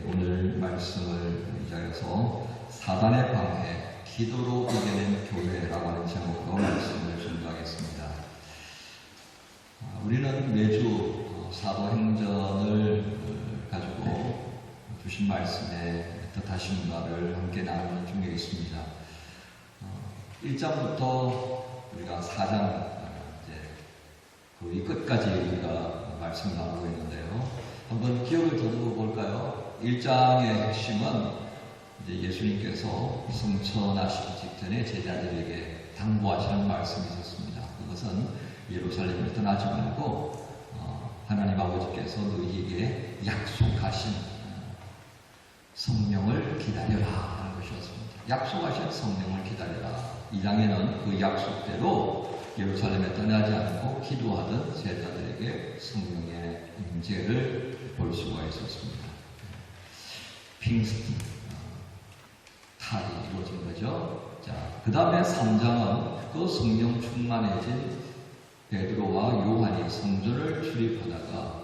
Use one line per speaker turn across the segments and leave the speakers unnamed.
오늘 말씀을 의지하여서 사단의 방해, 기도로 이겨낸 교회라고 하는 제목으로 말씀을 전하겠습니다. 우리는 매주 사도행전을 가지고 주신 말씀에 뜻하신 바를 함께 나누는 중에 있습니다. 1장부터 우리가 4장 거의 끝까지 우리가 말씀을 나누고 있는데요. 한번 기억을 더듬어 볼까요? 1장의 핵심은 이제 예수님께서 성천하시기 직전에 제자들에게 당부하시는 말씀이 있었습니다. 그것은 예루살렘을 떠나지 말고 하나님 아버지께서 너희에게 약속하신 성령을 기다려라 하는 것이었습니다. 약속하신 성령을 기다려라. 2장에는 그 약속대로 예루살렘에 떠나지 않고 기도하던 제자들에게 성령의 임재를 볼 수가 있었습니다. 핑스티 탈이 이루어진 거죠. 자, 그 다음에 3장은 그 성령 충만해진 베드로와 요한이 성전을 출입하다가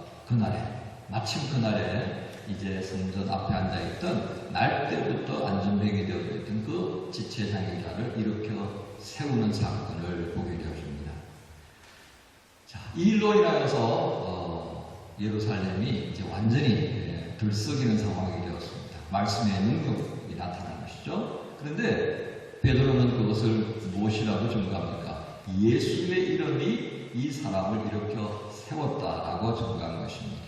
마침 그날에 이제 성전 앞에 앉아있던 날 때부터 안전병이 되어 있던 그 지체장애자를 일으켜 세우는 사건을 보게 되었습니다. 자, 이 일로 인하여서 예루살렘이 이제 완전히 들썩이는 상황이 되었습니다. 말씀의 능력이 나타난 것이죠. 그런데 베드로는 그것을 무엇이라고 증거합니까? 예수의 이름이 이 사람을 일으켜 세웠다라고 증거한 것입니다.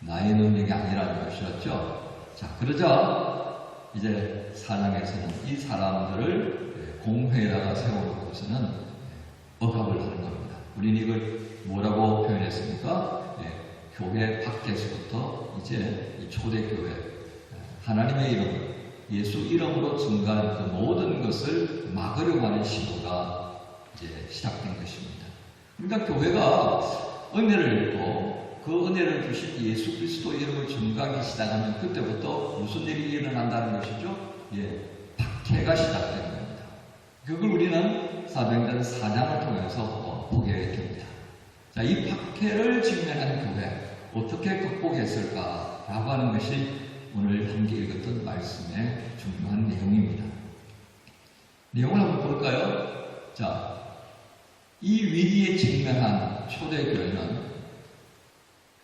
나의 능력이 아니라는 것이었죠. 자, 그러자 이제 4장에서는 이 사람들을 공회에다가 세워놓고서는 억압을 하는 겁니다. 우리는 이걸 뭐라고 표현했습니까? 교회 밖에서부터 이제 이 초대교회, 하나님의 이름, 예수 이름으로 증가하는 그 모든 것을 막으려고 하는 시도가 이제 시작된 것입니다. 그러니까 교회가 은혜를 입고 그 은혜를 주신 예수 그리스도 이름을 증가하기 시작하면 그때부터 무슨 일이 일어난다는 것이죠? 박해가 시작된 겁니다. 그걸 우리는 사도행전 4장을 통해서 보게 됩니다. 자, 이 박해를 직면하는 교회 어떻게 극복했을까라고 하는 것이 오늘 함께 읽었던 말씀의 중요한 내용입니다. 내용을 한번 볼까요? 자, 이 위기에 직면한 초대교회는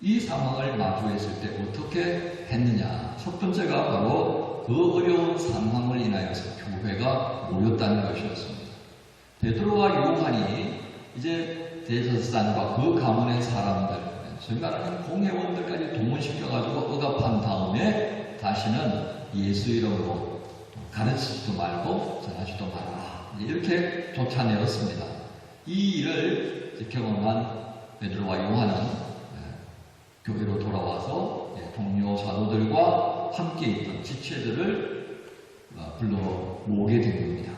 이 상황을 마주했을 때 어떻게 했느냐? 첫 번째가 바로 그 어려운 상황을 인하여서 교회가 모였다는 것이었습니다. 베드로와 요한이 이제 대제사장과 그 가문의 사람들, 소위 말하는 공회원들까지 동원시켜가지고 억압한 다음에 다시는 예수 이름으로 가르치지도 말고 전하지도 말아라. 이렇게 쫓아내었습니다. 이 일을 경험한 베드로와 요한은 교회로 돌아와서 동료 사도들과 함께 있던 지체들을 불러 모으게 된 겁니다.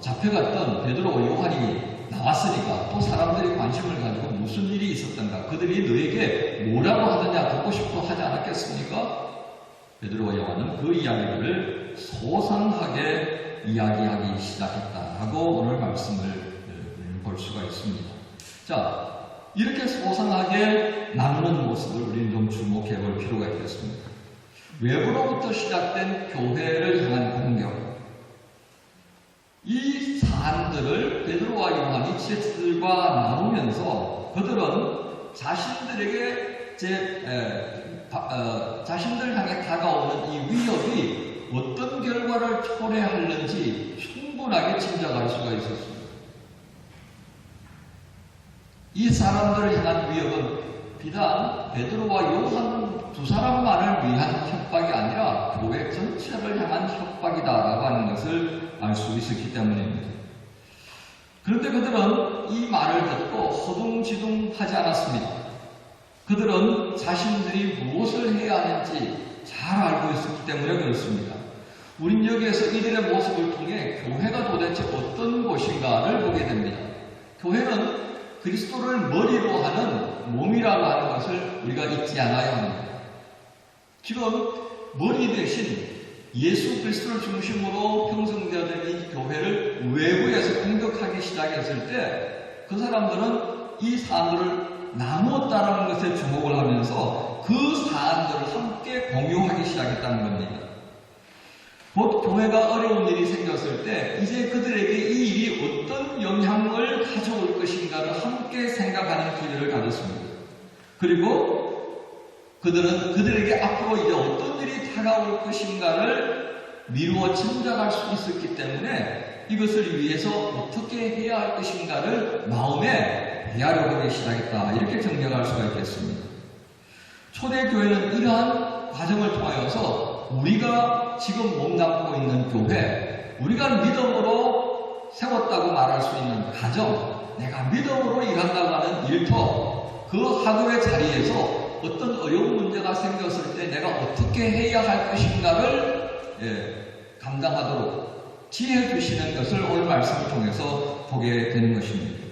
잡혀갔던 베드로와 요한이 나왔으니까 또 사람들이 관심을 가지고 무슨 일이 있었던가, 그들이 너에게 뭐라고 하느냐 듣고 싶어 하지 않았겠습니까? 베드로와 요한은 그 이야기를 소상하게 이야기하기 시작했다라고 오늘 말씀을 볼 수가 있습니다. 자, 이렇게 소상하게 나누는 모습을 우리는 좀 주목해 볼 필요가 있겠습니다. 외부로부터 시작된 교회를 향한 공격, 이 사안들을 베드로와 요한이 지체들과 나누면서 그들은 자신들에게 자신들 향해 다가오는 이 위협이 어떤 결과를 초래하는지 충분하게 짐작할 수가 있었습니다. 이 사람들을 향한 위협은 비단 베드로와 요한 두 사람만을 위한 협박이 아니라 교회 전체를 향한 협박이다라고 하는 것을 알 수 있었기 때문입니다. 그런데 그들은 이 말을 듣고 허둥지둥 하지 않았습니다. 그들은 자신들이 무엇을 해야 하는지 잘 알고 있었기 때문에 그렇습니다. 우린 여기에서 이들의 모습을 통해 교회가 도대체 어떤 곳인가를 보게 됩니다. 교회는 그리스도를 머리로 하는 몸이라고 하는 것을 우리가 잊지 않아야 합니다. 지금 머리 대신 예수 그리스도를 중심으로 형성되어진 이 교회를 외부에서 공격하기 시작했을 때 그 사람들은 이 사람들을 나누었다라는 것에 주목을 하면서 그 사안들을 함께 공유하기 시작했다는 겁니다. 곧 교회가 어려운 일이 생겼을 때 이제 그들에게 이 일이 어떤 영향을 가져올 것인가를 함께 생각하는 기회를 가졌습니다. 그리고 그들은 그들에게 앞으로 이제 어떤 일이 다가올 것인가를 미루어 짐작할 수 있었기 때문에 이것을 위해서 어떻게 해야 할 것인가를 마음에 배하려 하기 시작했다. 이렇게 정리할 수가 있겠습니다. 초대교회는 이러한 과정을 통하여서 우리가 지금 몸담고 있는 교회, 우리가 믿음으로 세웠다고 말할 수 있는 가정, 내가 믿음으로 일한다고 하는 일터, 그 학교의 자리에서 어떤 어려운 문제가 생겼을 때 내가 어떻게 해야 할 것인가를 감당하도록 지혜 주시는 것을 오늘 말씀을 통해서 보게 되는 것입니다.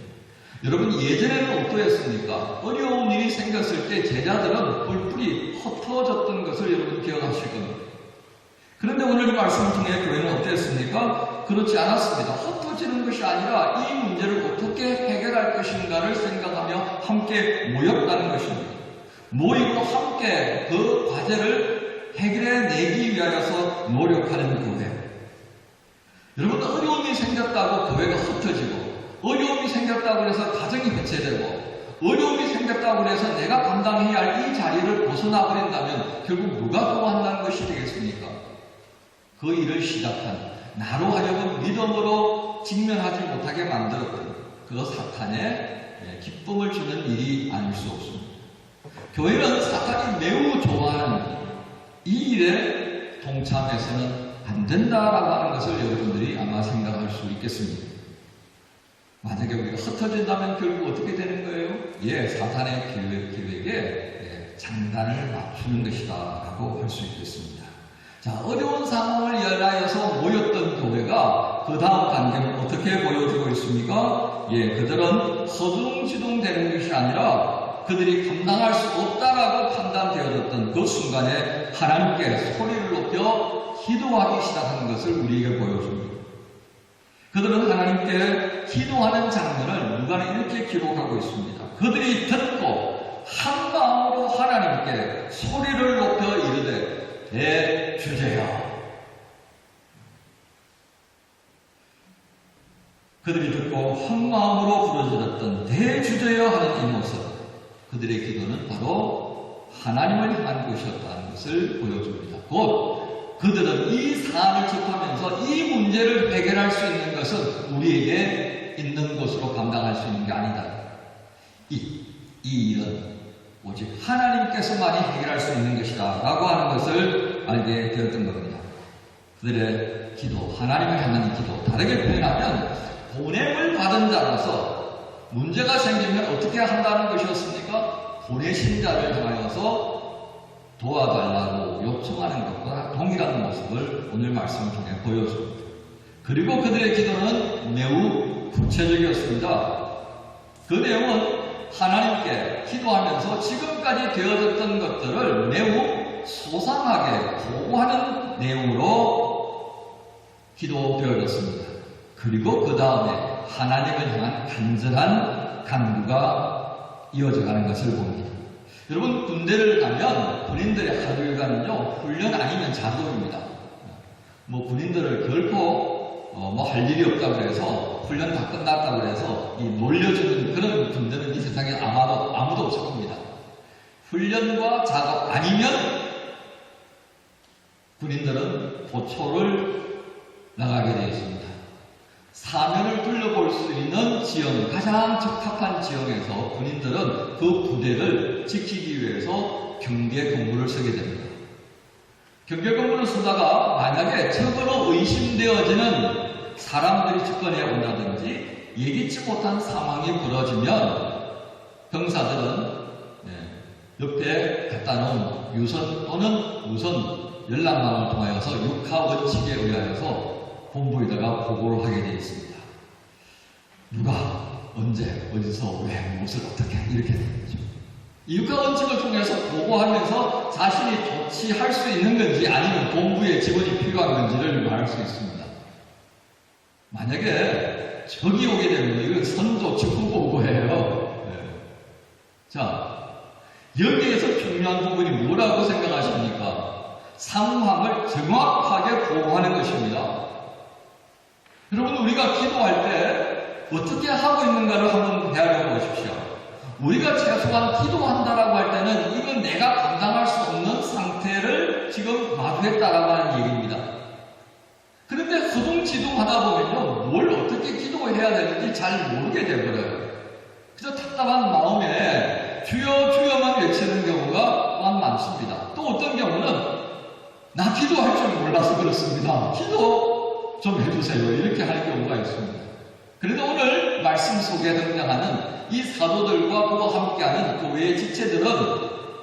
여러분, 예전에는 어떠했습니까? 어려운 일이 생겼을 때 제자들은 뿔뿔이 흩어졌던 것을 여러분 기억하실 겁니다. 그런데 오늘 이 말씀을 통해 교회는 어땠습니까? 그렇지 않았습니다. 흩어지는 것이 아니라 이 문제를 어떻게 해결할 것인가를 생각하며 함께 모였다는 것입니다. 모이고 함께 그 과제를 해결해내기 위하여서 노력하는 교회. 여러분, 어려움이 생겼다고 교회가 흩어지고, 어려움이 생겼다고 해서 가정이 해체되고, 어려움이 생겼다고 해서 내가 감당해야 할 이 자리를 벗어나버린다면 결국 누가 도와한다는 것이 되겠습니까? 그 일을 시작한, 나로 하여금 믿음으로 직면하지 못하게 만들었던 그 사탄의 기쁨을 주는 일이 아닐 수 없습니다. 교회는 사탄이 매우 좋아하는 이 일에 동참해서는 안 된다라고 하는 것을 여러분들이 아마 생각할 수 있겠습니다. 만약에 우리가 흩어진다면 결국 어떻게 되는 거예요? 사탄의 계획에 장단을 맞추는 것이다 라고 할 수 있겠습니다. 자, 어려운 상황을 열하여서 모였던 교회가 그 다음 단계는 어떻게 보여주고 있습니까? 그들은 허둥지둥 되는 것이 아니라 그들이 감당할 수 없다라고 판단되어졌던 그 순간에 하나님께 소리를 높여 기도하기 시작하는 것을 우리에게 보여줍니다. 그들은 하나님께 기도하는 장면을 누가는 이렇게 기록하고 있습니다. 그들이 듣고 한 마음으로 하나님께 소리를 높여 이르되 대주제여. 그들이 듣고 한 마음으로 부르짖었던 대주제여 하는 이 모습, 그들의 기도는 바로 하나님을 향한 것이었다는 것을 보여줍니다. 곧 그들은 이 사안을 접하면서 이 문제를 해결할 수 있는 것은 우리에게 있는 것으로 감당할 수 있는 게 아니다. 이 일은 오직 하나님께서만이 해결할 수 있는 것이다 라고 하는 것을 알게 되었던 겁니다. 그들의 기도, 하나님을 향한 이 기도, 다르게 표현하면 보냄을 받은 자로서 문제가 생기면 어떻게 한다는 것이었습니까? 보내신 자를 향하여서 도와달라고 요청하는 것과 동일한 모습을 오늘 말씀을 통해 보여줍니다. 그리고 그들의 기도는 매우 구체적이었습니다. 그 내용은 하나님께 기도하면서 지금까지 되어졌던 것들을 매우 소상하게 보고하는 내용으로 기도되어졌습니다. 그리고 그 다음에 하나님을 향한 간절한 간구가 이어져가는 것을 봅니다. 여러분, 군대를 가면 군인들의 하루일과는요 훈련 아니면 자동입니다. 군인들을 결코 할 일이 없다고 해서 훈련 다 끝났다고 해서 놀려주는 그런 군대는 이 세상에 아무도 없을 겁니다. 훈련과 작업 아니면 군인들은 보초를 나가게 되어 있습니다. 사면을 둘러볼 수 있는 지형, 가장 적합한 지형에서 군인들은 그 부대를 지키기 위해서 경계 근무를 서게 됩니다. 경계 근무를 서다가 만약에 적으로 의심되어지는 사람들이 접근해 온다든지 예기치 못한 상황이 벌어지면 병사들은 옆에 갖다 놓은 유선 또는 무선 연락망을 통하여서 육하 원칙에 의하여서 본부에다가 보고를 하게 되어 있습니다. 누가 언제 어디서 왜 무엇을 어떻게 이렇게 되는 거죠. 이 육하 원칙을 통해서 보고하면서 자신이 조치할 수 있는 건지 아니면 본부의 지원이 필요한 건지를 말할 수 있습니다. 만약에 적이 오게 되면 이건 선조 직후 보고예요. 자, 여기에서 중요한 부분이 뭐라고 생각하십니까? 상황을 정확하게 보고하는 것입니다. 여러분, 우리가 기도할 때 어떻게 하고 있는가를 한번 헤아려 보십시오. 우리가 최소한 기도한다라고 할 때는 이건 내가 감당할 수 없는 상태를 지금 마주했다라고 하는 얘기입니다. 그런데 허둥지둥하다 보면요, 뭘 어떻게 기도해야 되는지 잘 모르게 되버려요. 그래서 답답한 마음에 주여 주여만 외치는 경우가 또한 많습니다. 또 어떤 경우는 나 기도할 줄 몰라서 그렇습니다. 기도 좀 해주세요. 이렇게 하는 경우가 있습니다. 그런데 오늘 말씀 속에 등장하는 이 사도들과 그와 함께하는 교회의 지체들은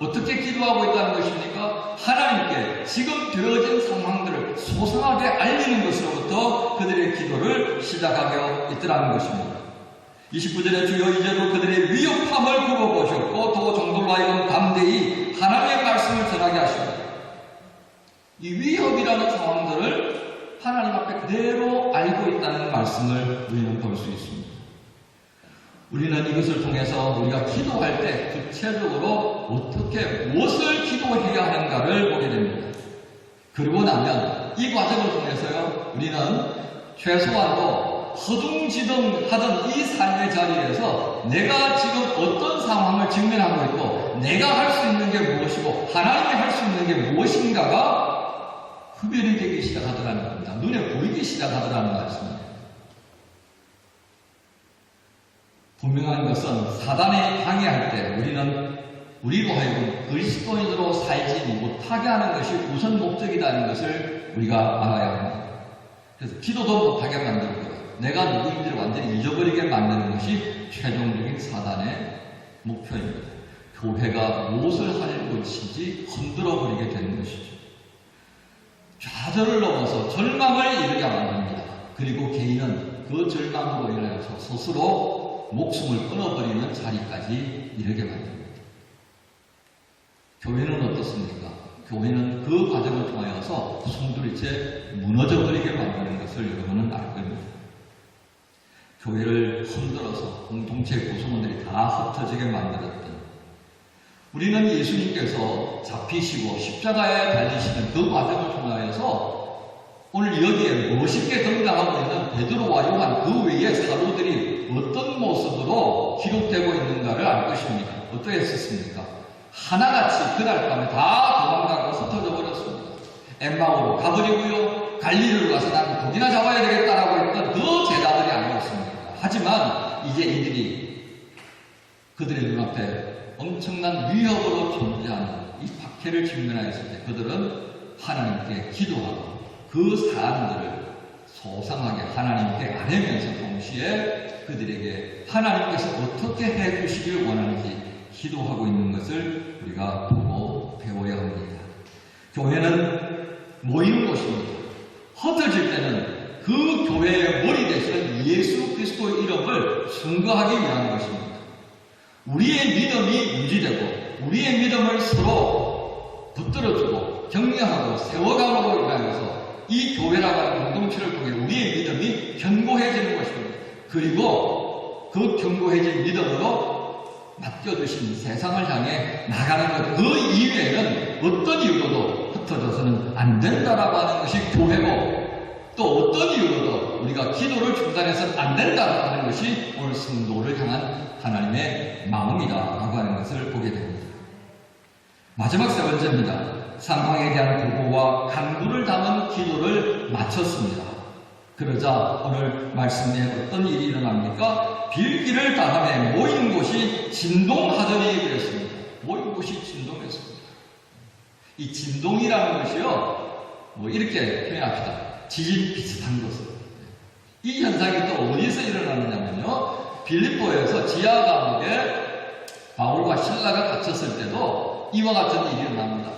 어떻게 기도하고 있다는 것입니까? 하나님께 지금 되어진 상황들을 소상하게 알리는 것으로부터 그들의 기도를 시작하고 있더라는 것입니다. 29절에 주여 이제도 그들의 위협함을 굽어보셨고 또 종들로 하여금 담대히 하나님의 말씀을 전하게 하십니다. 이 위협이라는 상황들을 하나님 앞에 그대로 알고 있다는 말씀을 우리는 볼 수 있습니다. 우리는 이것을 통해서 우리가 기도할 때 구체적으로 어떻게 무엇을 기도해야 하는가를 보게 됩니다. 그러고 나면 이 과정을 통해서요, 우리는 최소한도 허둥지둥하던 이 삶의 자리에서 내가 지금 어떤 상황을 직면하고 있고 내가 할 수 있는 게 무엇이고 하나님이 할 수 있는 게 무엇인가가 흡연이 되기 시작하더라는 겁니다. 눈에 보이기 시작하더라는 말씀입니다. 분명한 것은 사단에 항의할 때 우리로 하여금 그리스도인으로 살지 못하게 하는 것이 우선 목적이라는 것을 우리가 알아야 합니다. 그래서 기도도 못하게 만들고 내가 누구인지를 완전히 잊어버리게 만드는 것이 최종적인 사단의 목표입니다. 교회가 무엇을 할 것인지 흔들어버리게 되는 것이죠. 좌절을 넘어서 절망을 이르게 만듭니다. 그리고 개인은 그 절망으로 인하여서 스스로 목숨을 끊어버리는 자리까지 이르게 만듭니다. 교회는 어떻습니까? 교회는 그 과정을 통하여서 송두리째 무너져버리게 만드는 것을 여러분은 알 겁니다. 교회를 흔들어서 공동체 구성원들이 다 흩어지게 만들었던, 우리는 예수님께서 잡히시고 십자가에 달리시는 그 과정을 통하여서 오늘 여기에 멋있게 등장하고 있는 베드로와 요한 그 외의 사도들이 어떤 모습으로 기록되고 있는가를 알 것입니다. 어떻게 했었습니까? 하나같이 그날 밤에 다 도망가고 흩어져 버렸습니다. 엠마오로 가버리고요, 갈릴리로 가서 나는 고기나 잡아야 되겠다라고 했던 그 제자들이 아니었습니다. 하지만 이제 이들이 그들의 눈앞에 엄청난 위협으로 존재하는 이 박해를 직면하였을 때 그들은 하나님께 기도하고 그 사람들을 소상하게 하나님께 아뢰면서 동시에 그들에게 하나님께서 어떻게 해주시길 원하는지 기도하고 있는 것을 우리가 보고 배워야 합니다. 교회는 모이는 곳입니다. 흩어질 때는 그 교회의 머리 대신 예수 그리스도의 이름을 증거하기 위한 것입니다. 우리의 믿음이 유지되고 우리의 믿음을 서로 붙들어주고 격려하고 세워감으로 인하여서 이 교회라고 하는 공동체를 통해 우리의 믿음이 견고해지는 것입니다. 그리고 그 견고해진 믿음으로 맡겨두신 세상을 향해 나가는 것, 그 이외에는 어떤 이유로도 흩어져서는 안 된다라고 하는 것이 교회고, 또 어떤 이유로도 우리가 기도를 중단해서는 안 된다라고 하는 것이 오늘 성도를 향한 하나님의 마음이다라고 하는 것을 보게 됩니다. 마지막 세 번째입니다. 상황에 대한 보고와 간구를 담은 기도를 마쳤습니다. 그러자 오늘 말씀에 어떤 일이 일어납니까? 빌기를 다함에 모인 곳이 진동하더니 그랬습니다. 모인 곳이 진동했습니다. 이 진동이라는 것이요, 이렇게 표현합시다. 지진 비슷한 것을. 이 현상이 또 어디서 일어나느냐면요, 빌립보에서 지하 감옥에 바울과 실라가 갇혔을 때도 이와 같은 일이 일어납니다.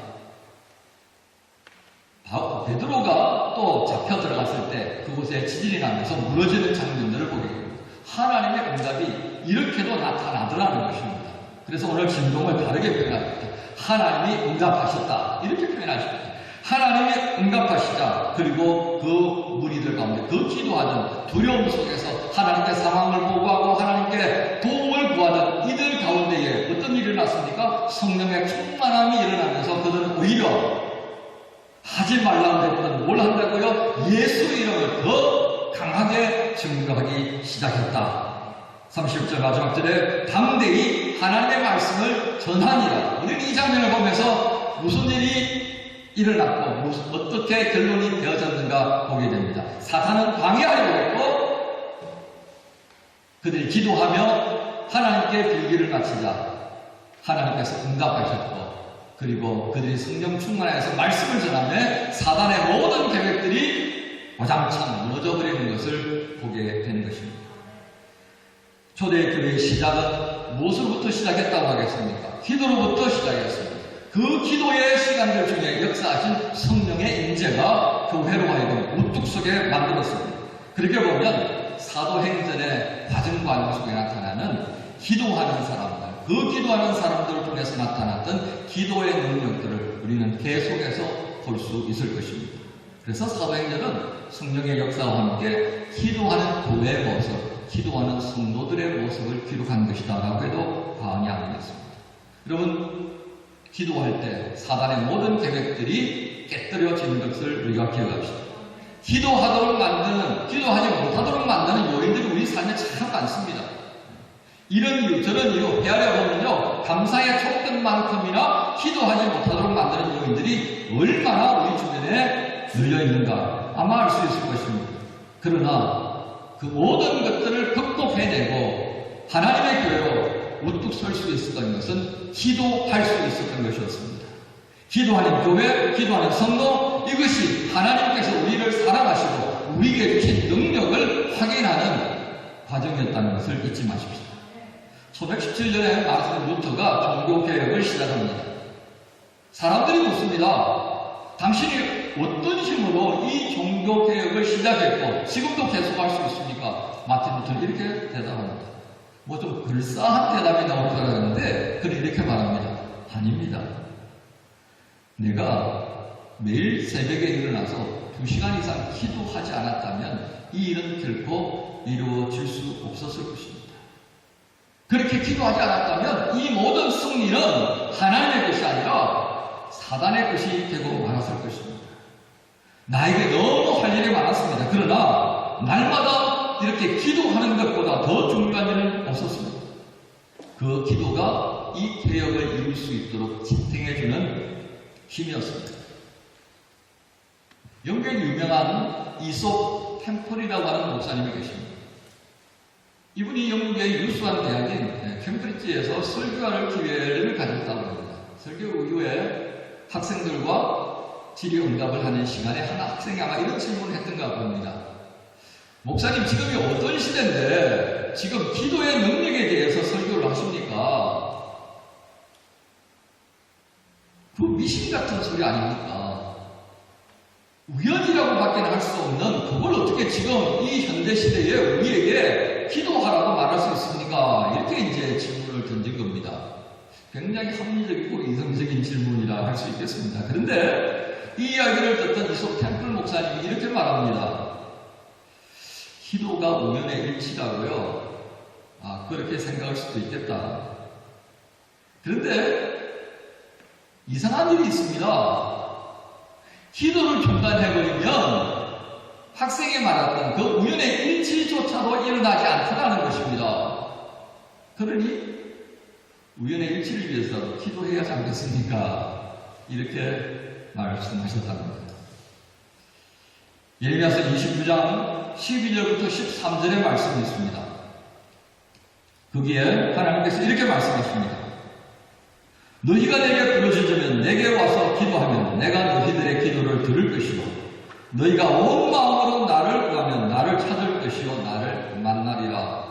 베드로가 또 잡혀 들어갔을 때 그곳에 지진이 나면서 무너지는 장면들을 보게 됩니다. 하나님의 응답이 이렇게도 나타나더라는 것입니다. 그래서 오늘 진동을 다르게 표현합니다. 하나님이 응답하셨다, 이렇게 표현하십니다. 하나님이 응답하시자 그리고 그 무리들 가운데 그 기도하는 두려움 속에서 하나님께 상황을 보고하고 하나님께 도움을 구하는 이들 가운데에 어떤 일이 일어났습니까? 성령의 충만함이 일어나면서 그들은 오히려 하지 말라고 했던 뭘 한다고요? 예수 이름을 더 강하게 증거하기 시작했다. 30절 마지막 절에 담대히 하나님의 말씀을 전하니라. 우리는 이 장면을 보면서 무슨 일이 일어났고 어떻게 결론이 되어졌는가 보게 됩니다. 사탄은 방해하려고 했고 그들이 기도하며 하나님께 빌기를 바치자 하나님께서 응답하셨고 그리고 그들이 성령 충만해서 말씀을 전하며 사단의 모든 계획들이 와장창 무너져버리는 것을 보게 되는 것입니다. 초대교회의 시작은 무엇으로부터 시작했다고 하겠습니까? 기도로부터 시작했습니다. 그 기도의 시간들 중에 역사하신 성령의 임재가 교회로 하여금 우뚝 서게 만들었습니다. 그렇게 보면 사도행전의 과정과 속에 나타나는 기도하는 사람들, 그 기도하는 사람들을 통해서 나타났던 기도의 능력들을 우리는 계속해서 볼 수 있을 것입니다. 그래서 사도행전은 성령의 역사와 함께 기도하는 교회의 모습, 기도하는 성도들의 모습을 기록한 것이다 라고 해도 과언이 아니겠습니다. 여러분, 기도할 때 사단의 모든 계획들이 깨뜨려지는 것을 우리가 기억합시다. 기도하지 못하도록 만드는 요인들이 우리 삶에 참 많습니다. 이런 이유, 저런 이유 헤아려보면요, 감사의 촉근만큼이나 기도하지 못하도록 만드는 요인들이 얼마나 우리 주변에 널려있는가 아마 알 수 있을 것입니다. 그러나 그 모든 것들을 극복해내고 하나님의 교회로 우뚝 설 수 있었던 것은 기도할 수 있었던 것이었습니다. 기도하는 교회, 기도하는 성도, 이것이 하나님께서 우리를 사랑하시고 우리에게 주신 능력을 확인하는 과정이었다는 것을 잊지 마십시오. 1517년에 마르틴 루터가 종교개혁을 시작합니다. 사람들이 묻습니다. 당신이 어떤 힘으로 이 종교개혁을 시작했고 지금도 계속할 수 있습니까? 마틴 루터는 이렇게 대답합니다. 뭐 좀 글싸한 대답이 나올 줄 알았는데 그는 이렇게 말합니다. 아닙니다. 내가 매일 새벽에 일어나서 2시간 이상 기도하지 않았다면 이 일은 결코 이루어질 수 없었을 것입니다. 그렇게 기도하지 않았다면 이 모든 승리는 하나님의 것이 아니라 사단의 것이 되고 말았을 것입니다. 나에게 너무 할 일이 많았습니다. 그러나 날마다 이렇게 기도하는 것보다 더 중요한 일은 없었습니다. 그 기도가 이 개혁을 이룰 수 있도록 지탱해주는 힘이었습니다. 영국의 유명한 이솝 템플이라고 하는 목사님이 계십니다. 이분이 영국의 유수한 대학인 캠브리지에서 설교할 기회를 가졌다고 합니다. 설교 이후에 학생들과 질의응답을 하는 시간에 한 학생이 아마 이런 질문을 했던가 봅니다. 목사님, 지금이 어떤 시대인데 지금 기도의 능력에 대해서 설교를 하십니까? 그 미신 같은 소리 아닙니까? 우연이라고 밖에 할 수 없는 그걸 어떻게 지금 이 현대 시대에 우리에게 기도하라고 말할 수 있습니까? 이렇게 이제 질문을 던진 겁니다. 굉장히 합리적이고 이성적인 질문이라 할 수 있겠습니다. 그런데 이 이야기를 듣던 이솝 템플 목사님이 이렇게 말합니다. 기도가 우연의 일치라고요. 그렇게 생각할 수도 있겠다. 그런데 이상한 일이 있습니다. 기도를 중단해버리면 학생이 말했던 그 우연의 일치조차도 일어나지 않더라는 것입니다. 그러니 우연의 일치를 위해서 기도해야 하지 않겠습니까? 이렇게 말씀하셨답니다. 예레미야서 29장 11절부터 13절의 말씀이 있습니다. 거기에 하나님께서 이렇게 말씀하십니다. 너희가 내게 부르짖으면 내게 와서 기도하면 내가 너희들의 기도를 들을 것이요 너희가 온 마음으로 나를 구하면 나를 찾을 것이요 나를 만나리라.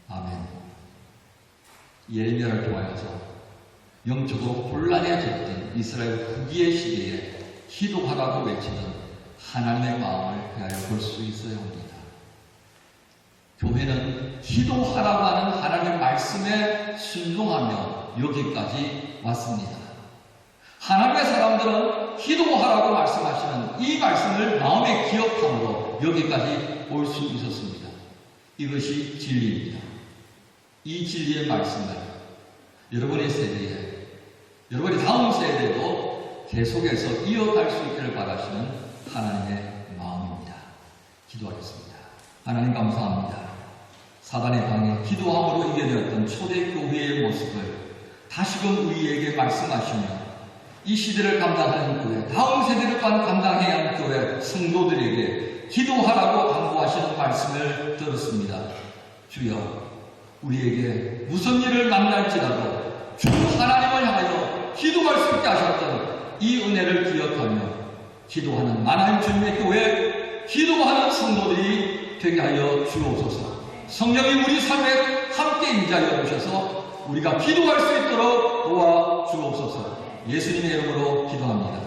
아멘. 예레미야를 통하여서 영적으로 혼란해졌던 이스라엘 후기의 시대에 기도하라고 외치던 하나님의 마음을 대하여 볼 수 있어야 합니다. 교회는 기도하라고 하는 하나님의 말씀에 순종하며 여기까지 왔습니다. 하나님의 사람들은 기도하라고 말씀하시는 이 말씀을 마음에 기억함으로 여기까지 올 수 있었습니다. 이것이 진리입니다. 이 진리의 말씀을 여러분의 세대에, 여러분의 다음 세대도 계속해서 이어갈 수 있기를 바라시는 하나님의 마음입니다. 기도하겠습니다. 하나님 감사합니다. 사단의 방에 기도함으로 이겨내었던 초대교회의 모습을 다시금 우리에게 말씀하시며 이 시대를 감당하는 교회, 다음 세대를 감당해야 하는 교회 성도들에게 기도하라고 당부하시는 말씀을 들었습니다. 주여, 우리에게 무슨 일을 만날지라도 주 하나님을 향하여 기도할 수 있게 하셨던 이 은혜를 기억하며 기도하는 만한 주님의 교회, 기도하는 성도들이 되게 하여 주옵소서. 성령이 우리 삶에 함께 임재하여 주셔서 우리가 기도할 수 있도록 도와 주옵소서. 예수님의 이름으로 기도합니다.